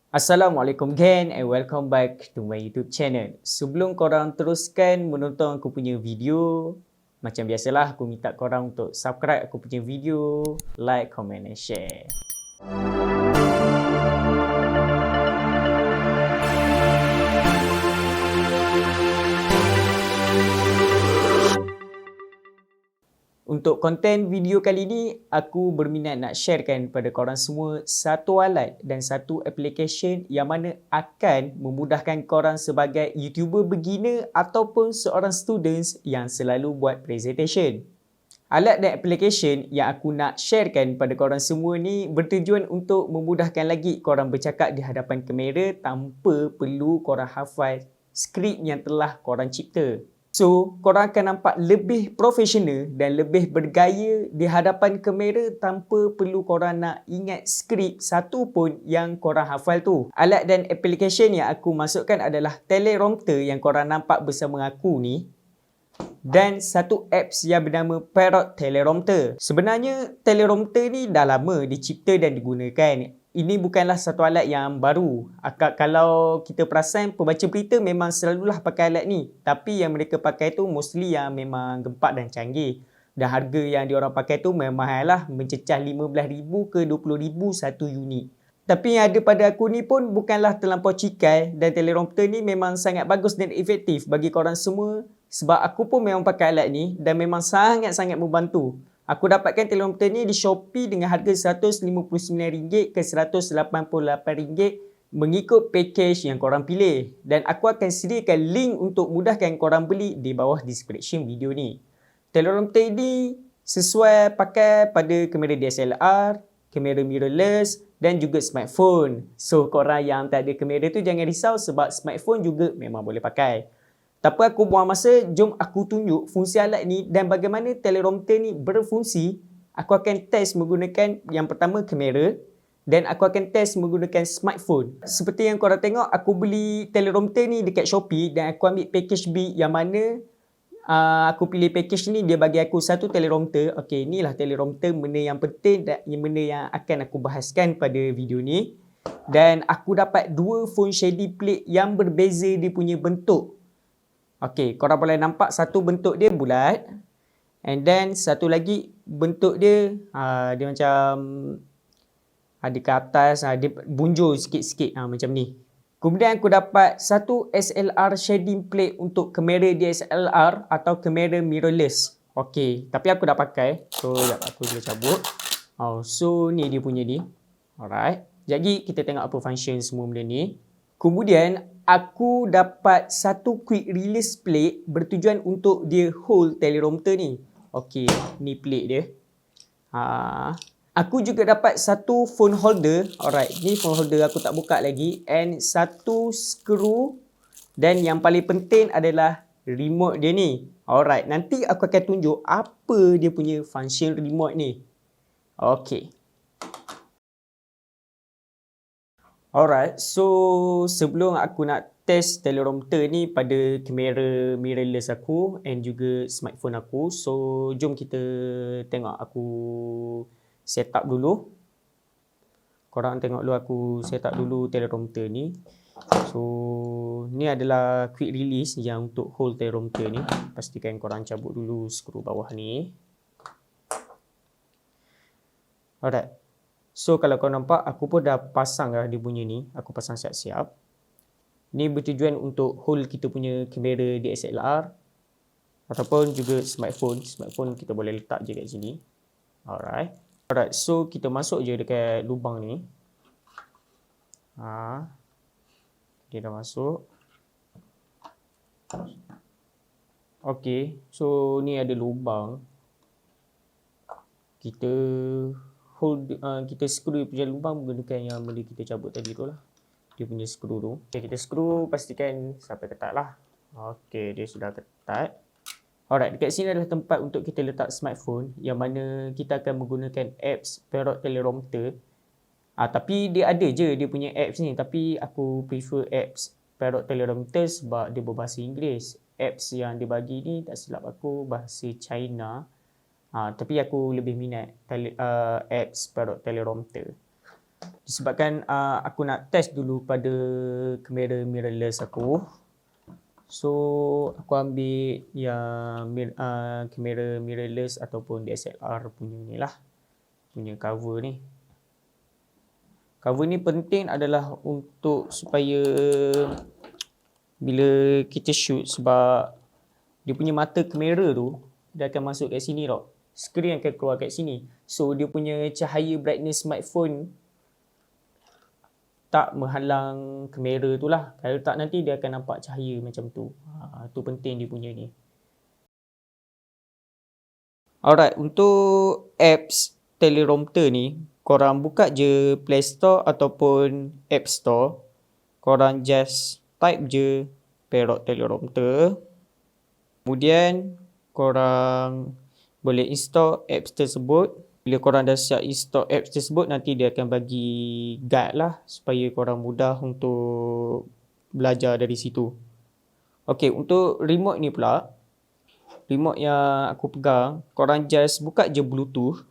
Assalamualaikum again and welcome back to my YouTube channel. Sebelum korang teruskan menonton aku punya video, macam biasalah aku minta korang untuk subscribe aku punya video, like, comment and share. Untuk konten video kali ni, aku berminat nak sharekan kepada korang semua satu alat dan satu application yang mana akan memudahkan korang sebagai YouTuber beginner ataupun seorang students yang selalu buat presentation. Alat dan application yang aku nak sharekan pada korang semua ni bertujuan untuk memudahkan lagi korang bercakap di hadapan kamera tanpa perlu korang hafal skrip yang telah korang cipta. So, korang akan nampak lebih profesional dan lebih bergaya di hadapan kamera tanpa perlu korang nak ingat skrip satu pun yang korang hafal tu. Alat dan application yang aku masukkan adalah teleprompter yang korang nampak bersama aku ni dan satu apps yang bernama Parrot Teleprompter. Sebenarnya teleprompter ni dah lama dicipta dan digunakan. Ini bukanlah satu alat yang baru. Kalau kita perasan, pembaca berita memang selalulah pakai alat ni. Tapi yang mereka pakai tu mostly yang memang gempak dan canggih. Dan harga yang diorang pakai tu memang mahal lah. Mencecah RM15,000 ke RM20,000 satu unit. Tapi yang ada pada aku ni pun bukanlah terlampau cikai. Dan teleprompter ni memang sangat bagus dan efektif bagi korang semua. Sebab aku pun memang pakai alat ni dan memang sangat-sangat membantu. Aku dapatkan teleprompter ni di Shopee dengan harga RM159 ke RM188 mengikut package yang korang pilih. Dan aku akan sediakan link untuk mudahkan korang beli di bawah description video ni. Teleprompter ni sesuai pakai pada kamera DSLR, kamera mirrorless dan juga smartphone. So korang yang tak ada kamera tu jangan risau sebab smartphone juga memang boleh pakai. Tak apa aku buang masa, jom aku tunjuk fungsi alat ni dan bagaimana teleprompter ni berfungsi. Aku akan test menggunakan yang pertama kamera dan aku akan test menggunakan smartphone. Seperti yang korang tengok, aku beli teleprompter ni dekat Shopee dan aku ambil package B yang mana aku pilih package ni, dia bagi aku satu teleprompter. Okey, inilah teleprompter, benda yang penting dan benda yang akan aku bahaskan pada video ni. Dan aku dapat dua phone shady plate yang berbeza dia punya bentuk. Okey, korang boleh nampak satu bentuk dia bulat. And then satu lagi bentuk dia, dia macam ada ke atas, dia bunjur sikit-sikit macam ni. Kemudian aku dapat satu SLR shading plate untuk kamera DSLR atau kamera mirrorless. Okey, tapi aku dah pakai. So, sekejap aku boleh cabut. So, ni dia punya ni. Alright. Jadi, kita tengok apa function semua benda ni. Kemudian, aku dapat satu quick release plate bertujuan untuk dia hold teleprompter ni. Okey, ni plate dia. Aku juga dapat satu phone holder. Alright, ni phone holder aku tak buka lagi. And satu skru. Dan yang paling penting adalah remote dia ni. Alright, nanti aku akan tunjuk apa dia punya function remote ni. Okey. Alright, so sebelum aku nak test teleprompter ni pada kamera mirrorless aku and juga smartphone aku. So, jom kita tengok aku set up dulu. Korang tengok dulu aku set up dulu teleprompter ni. So, ni adalah quick release yang untuk hold teleprompter ni. Pastikan korang cabut dulu skru bawah ni. Alright. So, kalau korang nampak, aku pun dah pasang dah dia punya ni. Aku pasang siap-siap. Ni bertujuan untuk hold kita punya kamera DSLR ataupun juga smartphone. Smartphone kita boleh letak je kat sini. Alright. Alright, so kita masuk je dekat lubang ni. Dia dah masuk. Okey, so ni ada lubang. Kita hold, kita screw punya lubang menggunakan yang benda kita cabut tadi tu lah. Dia punya skru tu. Okay, kita skru, pastikan sampai ketat lah. Okey, dia sudah ketat. Alright, dekat sini adalah tempat untuk kita letak smartphone yang mana kita akan menggunakan apps Parrot Teleprompter. Tapi dia ada je dia punya apps ni. Tapi aku prefer apps Parrot Teleprompter sebab dia berbahasa Inggeris. Apps yang dia bagi ni tak silap aku bahasa China. Tapi aku lebih minat apps Parrot Teleprompter. Disebabkan aku nak test dulu pada kamera mirrorless aku. So aku ambil yang kamera mirrorless ataupun DSLR punya ni lah, punya cover ni. Cover ni penting adalah untuk supaya bila kita shoot, sebab dia punya mata kamera tu dia akan masuk kat sini tau. Skrin akan keluar kat sini. So dia punya cahaya brightness smartphone tak menghalang kamera tu lah. Kalau tak nanti dia akan nampak cahaya macam tu. Tu penting dia punya ni. Alright, untuk apps teleprompter ni, korang buka je Play Store ataupun App Store. Korang just type je Parrot Teleprompter. Kemudian korang boleh install apps tersebut. Bila korang dah siap install apps tersebut, nanti dia akan bagi guide lah supaya korang mudah untuk belajar dari situ. Okey, untuk remote ni pula, remote yang aku pegang, korang just buka je Bluetooth.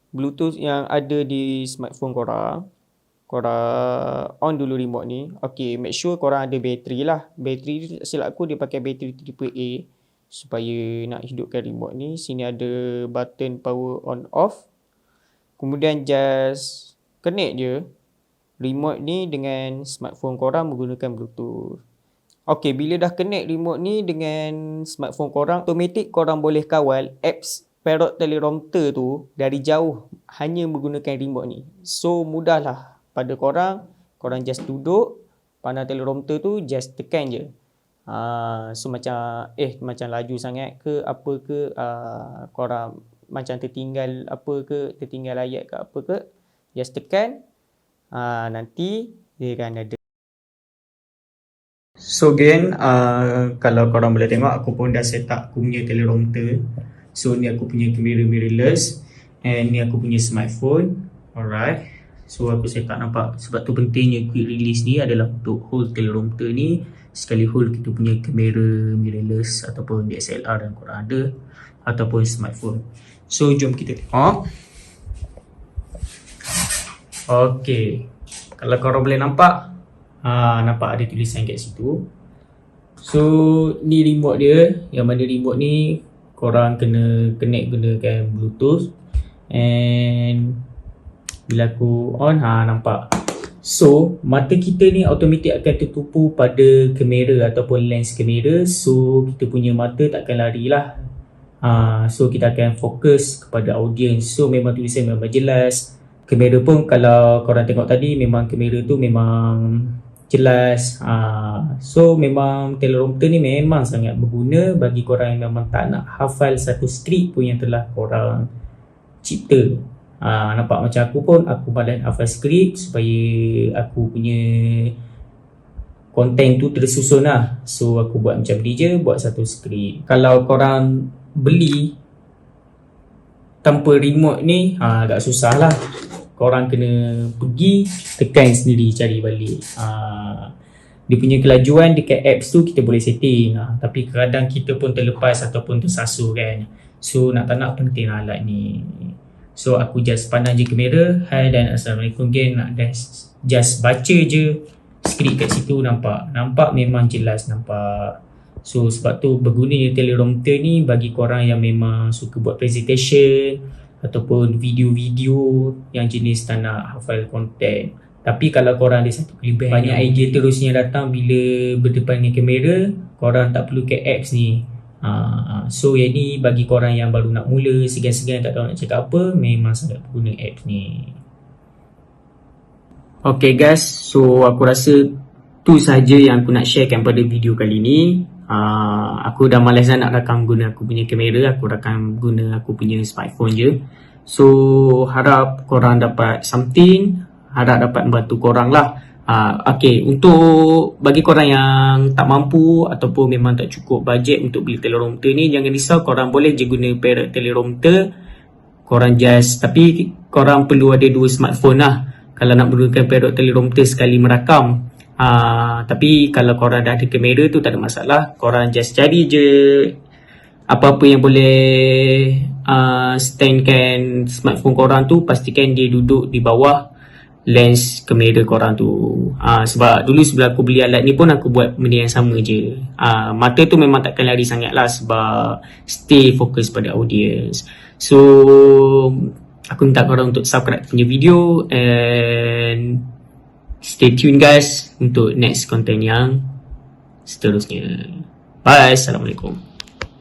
Bluetooth yang ada di smartphone korang. Korang on dulu remote ni. Okey, make sure korang ada bateri lah. Bateri silap aku dia pakai bateri AAA supaya nak hidupkan remote ni. Sini ada button power on off. Kemudian just connect je remote ni dengan smartphone korang menggunakan Bluetooth. Okey, bila dah connect remote ni dengan smartphone korang, automatik korang boleh kawal apps Parrot Teleprompter tu dari jauh hanya menggunakan remote ni. So mudahlah pada korang. Korang just duduk, pandang teleprompter tu, just tekan je. So macam laju sangat ke apa ke, korang macam tertinggal apa ke, tertinggal ayat ke apa ke, just tekan, nanti dia akan ada. So again, kalau korang boleh tengok, aku pun dah set up aku punya teleprompter. So ni aku punya kamera mirrorless, and ni aku punya smartphone. Alright, so aku set up, nampak. Sebab tu pentingnya quick release ni adalah untuk hold teleprompter ni sekali hold kita punya kamera mirrorless ataupun DSLR yang korang ada, ataupun smartphone. So jom kita tengok. Okey, kalau korang boleh nampak, nampak ada tulisan kat situ. So ni remote dia, yang mana remote ni korang kena connect gunakan Bluetooth. And bila aku on, nampak. So mata kita ni automatik akan tertumpu pada kamera ataupun lens kamera. So kita punya mata takkan lari lah. So kita akan fokus kepada audience. So memang tulisan memang jelas. Kamera pun kalau korang tengok tadi, memang kamera tu memang jelas. So memang teleprompter ni memang sangat berguna bagi korang yang memang tak nak hafal satu skrip pun yang telah korang cipta. Nampak macam aku pun, aku malas hafal skrip supaya aku punya konten tu tersusun lah. So aku buat macam ni je, buat satu skrip. Kalau korang beli tanpa remote ni, agak susah lah. Korang kena pergi tekan sendiri, cari balik. Dia punya kelajuan dekat apps tu kita boleh setting, tapi kadang kita pun terlepas ataupun tersasar kan. So nak tak nak penting alat ni. So aku just pandang je kamera, hai dan assalamualaikum gang, nak just baca je skrip kat situ. Nampak memang jelas nampak. So sebab tu bergunanya teleprompter ni bagi korang yang memang suka buat presentation ataupun video-video yang jenis tak nak hafal konten. Tapi kalau korang ada satu kelebihan, banyak idea terusnya datang bila berdepan dengan kamera, korang tak perlu ke apps ni. So yang ni bagi korang yang baru nak mula, segan-segan tak tahu nak cakap apa, memang sangat berguna apps ni. Okay guys, so aku rasa tu sahaja yang aku nak sharekan pada video kali ni. Aku dah malas nak rakam guna aku punya kamera, aku rakam guna aku punya smartphone je. So harap korang dapat something, harap dapat membantu korang lah. Okay, untuk bagi korang yang tak mampu ataupun memang tak cukup bajet untuk beli teleprompter ni, jangan risau, korang boleh je guna Parrot teleprompter. Korang just, tapi korang perlu ada dua smartphone lah kalau nak menggunakan Parrot teleprompter sekali merakam. Tapi kalau korang dah ada kamera tu tak ada masalah. Korang just cari je apa-apa yang boleh standkan smartphone korang tu, pastikan dia duduk di bawah lens kamera korang tu. Sebab dulu sebelum aku beli alat ni pun aku buat benda yang sama je. Mata tu memang takkan lari sangat lah sebab stay fokus pada audience. So aku minta korang untuk subscribe punya video and stay tune guys untuk next content yang seterusnya. Bye, Assalamualaikum.